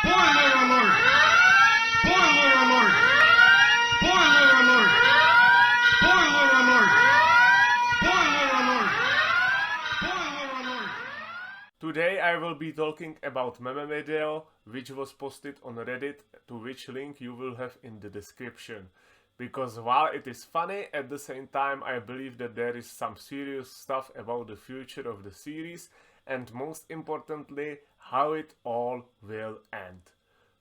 Spoiler alert! Spoiler alert! Spoiler alert! Spoiler alert! Spoiler alert! Spoiler alert! Today I will be talking about meme video which was posted on Reddit, to which link you will have in the description. Because while it is funny, at the same time I believe that there is some serious stuff about the future of the series and most importantly how it all will end.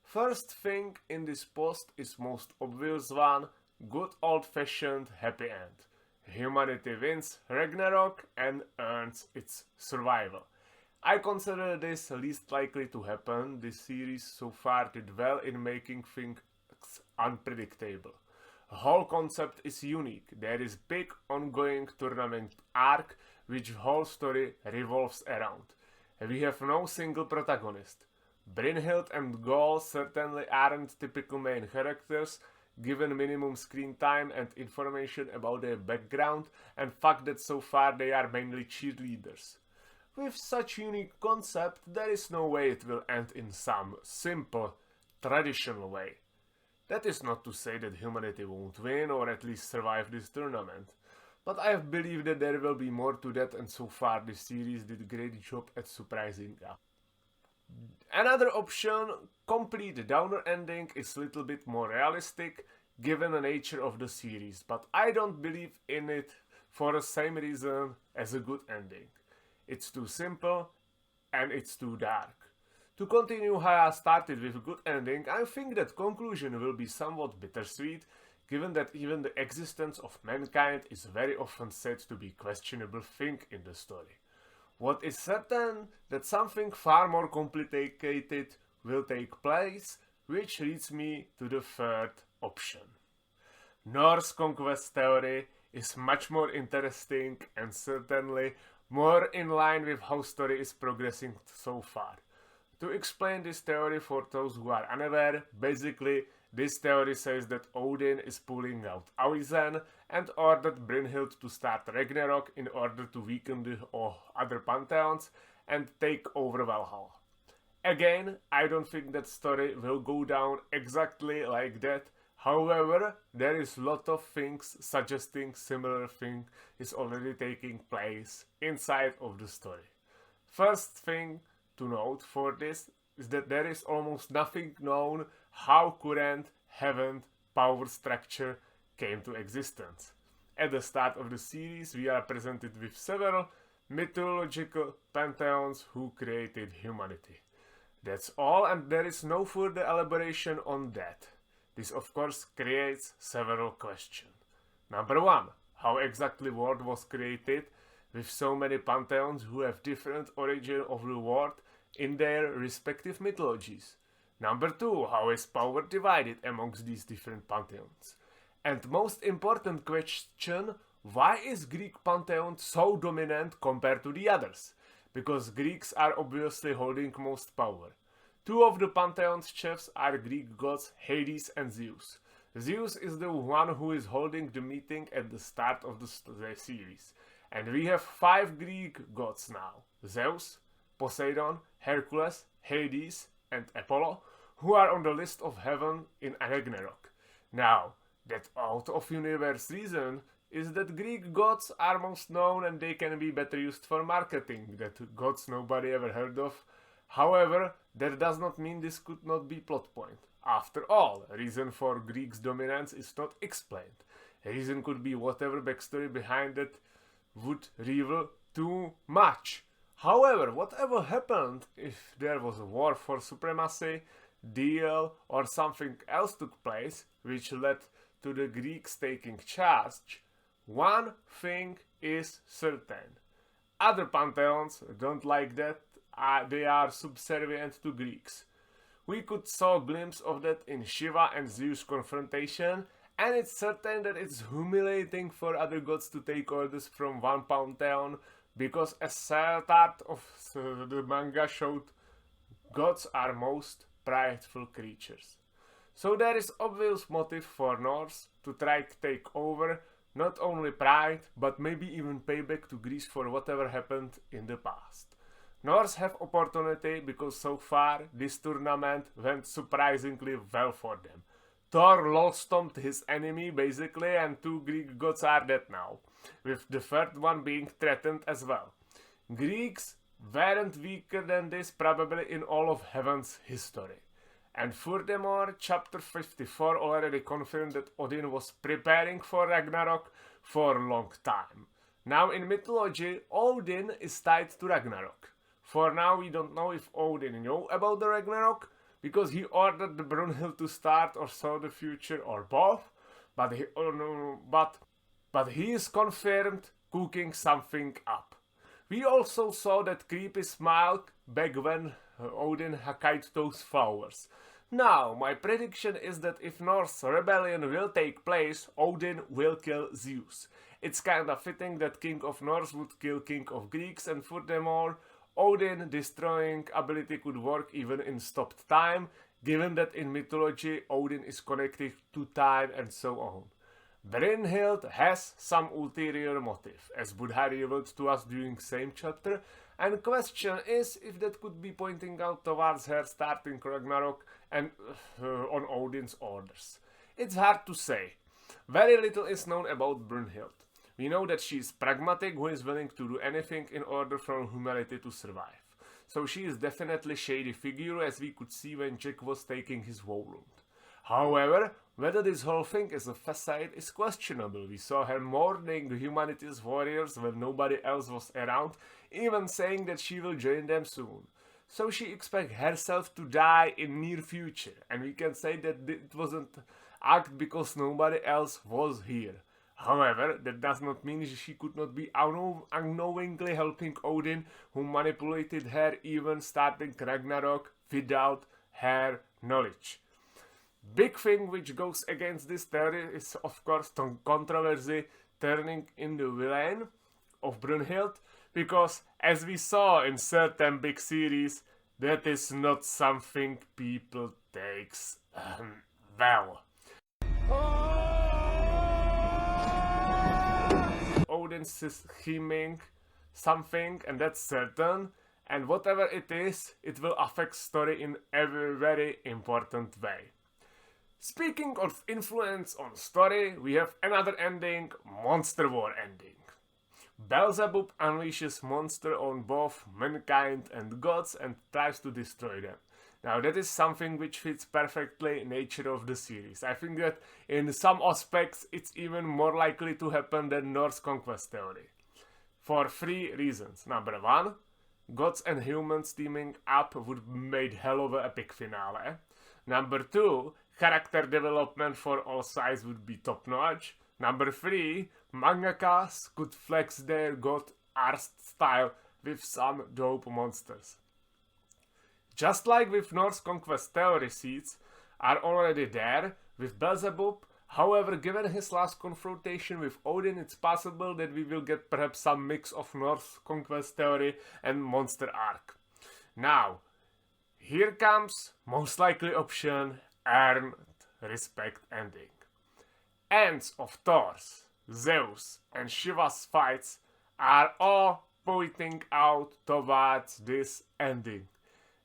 First thing in this post is most obvious one: good old-fashioned happy end. Humanity wins Ragnarok and earns its survival. I consider this least likely to happen. This series so far did well in making things unpredictable. The whole concept is unique. There is big ongoing tournament arc which whole story revolves around. We have no single protagonist. Brynhild and Gol certainly aren't typical main characters, given minimum screen time and information about their background and fact that so far they are mainly cheerleaders. With such unique concept, there is no way it will end in some simple, traditional way. That is not to say that humanity won't win or at least survive this tournament, but I believe that there will be more to that, and so far this series did a great job at surprising us. Another option, complete downer ending, is a little bit more realistic given the nature of the series, but I don't believe in it for the same reason as a good ending. It's too simple and it's too dark. To continue how I started with a good ending, I think that conclusion will be somewhat bittersweet, given that even the existence of mankind is very often said to be a questionable thing in the story. What is certain that something far more complicated will take place, which leads me to the third option. Norse conquest theory is much more interesting and certainly more in line with how story is progressing so far. To explain this theory for those who are unaware, basically this theory says that Odin is pulling out Auisen and ordered Brynhild to start Ragnarok in order to weaken the other pantheons and take over Valhalla. Again, I don't think that story will go down exactly like that. However, there is lot of things suggesting similar thing is already taking place inside of the story. First thing to note for this is that there is almost nothing known how current heaven power structure came to existence. At the start of the series we are presented with several mythological pantheons who created humanity. That's all, and there is no further elaboration on that. This of course creates several questions. Number one, how exactly world was created with so many pantheons who have different origin of the world in their respective mythologies? Number two, how is power divided amongst these different pantheons? And most important question, why is Greek pantheon so dominant compared to the others? Because Greeks are obviously holding most power. Two of the pantheon's chiefs are Greek gods Hades and Zeus. Zeus is the one who is holding the meeting at the start of the series. And we have 5 Greek gods now: Zeus, Poseidon, Hercules, Hades and Apollo, who are on the list of heaven in Ragnarok. Now, that out of universe reason is that Greek gods are most known and they can be better used for marketing, that gods nobody ever heard of. However, that does not mean this could not be plot point. After all, reason for Greeks' dominance is not explained. Reason could be whatever backstory behind it would reveal too much. However, whatever happened, if there was a war for supremacy, deal or something else took place which led to the Greeks taking charge, one thing is certain. Other pantheons don't like that. They are subservient to Greeks. We could saw a glimpse of that in Shiva and Zeus confrontation, and it's certain that it's humiliating for other gods to take orders from one pantheon, because as start of the manga showed, gods are most prideful creatures. So there is obvious motive for Norse to try to take over not only pride, but maybe even payback to Greece for whatever happened in the past. Norse have opportunity because so far this tournament went surprisingly well for them. Thor low-stomped his enemy basically, and 2 Greek gods are dead now, with the third one being threatened as well. Greeks weren't weaker than this probably in all of Heaven's history. And furthermore, chapter 54 already confirmed that Odin was preparing for Ragnarok for a long time. Now in mythology, Odin is tied to Ragnarok. For now we don't know if Odin knew about the Ragnarok, because he ordered the Brunhild to start or saw the future or both, but he is confirmed cooking something up. We also saw that creepy smile back when Odin hacked those flowers. Now, my prediction is that if Norse rebellion will take place, Odin will kill Zeus. It's kinda fitting that King of Norse would kill King of Greeks, and furthermore, Odin destroying ability could work even in stopped time, given that in mythology Odin is connected to time and so on. Brynhild has some ulterior motive, as Buddha revealed to us during same chapter, and question is if that could be pointing out towards her starting Ragnarok and on Odin's orders. It's hard to say. Very little is known about Brynhild. We know that she is pragmatic, who is willing to do anything in order for humanity to survive. So she is definitely shady figure, as we could see when Jack was taking his wound. However, whether this whole thing is a facade is questionable. We saw her mourning humanity's warriors when nobody else was around, even saying that she will join them soon. So she expects herself to die in near future, and we can say that it wasn't act because nobody else was here. However, that does not mean she could not be unknowingly helping Odin, who manipulated her even starting Ragnarok without her knowledge. Big thing which goes against this theory is of course the controversy turning in the villain of Brunhild, because as we saw in certain big series, that is not something people takes well. Odin is scheming something, and that's certain, and whatever it is, it will affect story in a very important way. Speaking of influence on story, we have another ending, Monster War ending. Beelzebub unleashes monster on both mankind and gods and tries to destroy them. Now that is something which fits perfectly nature of the series. I think that in some aspects it's even more likely to happen than Norse conquest theory. For 3 reasons. Number 1, gods and humans teaming up would make hell of an epic finale. Number 2, character development for all sides would be top notch. Number 3, mangakas could flex their god art style with some dope monsters. Just like with Norse conquest theory seeds are already there with Beelzebub, however, given his last confrontation with Odin, it's possible that we will get perhaps some mix of Norse conquest theory and monster arc. Now, here comes most likely option, earned respect ending. Ends of Thor's, Zeus and Shiva's fights are all pointing out towards this ending.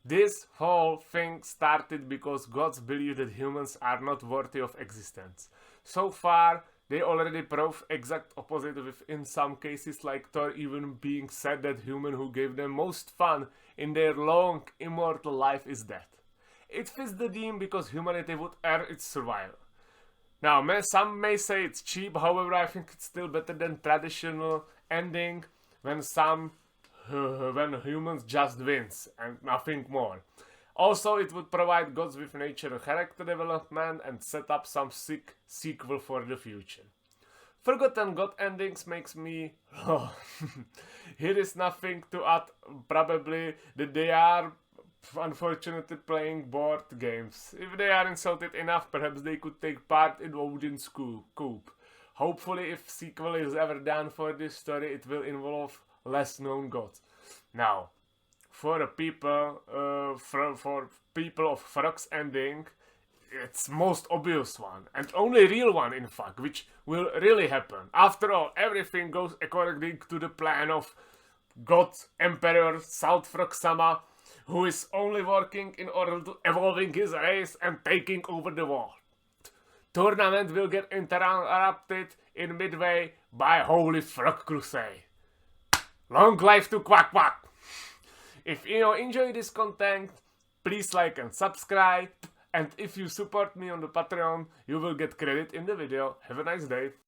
This whole thing started because gods believe that humans are not worthy of existence. So far, they already prove exact opposite, with in some cases like Thor even being said that human who gave them most fun in their long immortal life is dead. It fits the theme because humanity would earn its survival. Now, some may say it's cheap, however I think it's still better than traditional ending when humans just wins and nothing more. Also, it would provide gods with nature character development and set up some sick sequel for the future. Forgotten God endings makes me... Here is nothing to add, probably that they are unfortunately playing board games. If they are insulted enough, perhaps they could take part in Odin's coup. Hopefully, if sequel is ever done for this story, it will involve less known gods. Now, for people of Frog's ending, it's most obvious one and only real one in fact, which will really happen. After all, everything goes according to the plan of god emperor Southfrog-sama, who is only working in order to evolving his race and taking over the world. Tournament will get interrupted in midway by Holy Frog Crusade. Long life to Quack Quack! If you enjoy this content, please like and subscribe. And if you support me on the Patreon, you will get credit in the video. Have a nice day.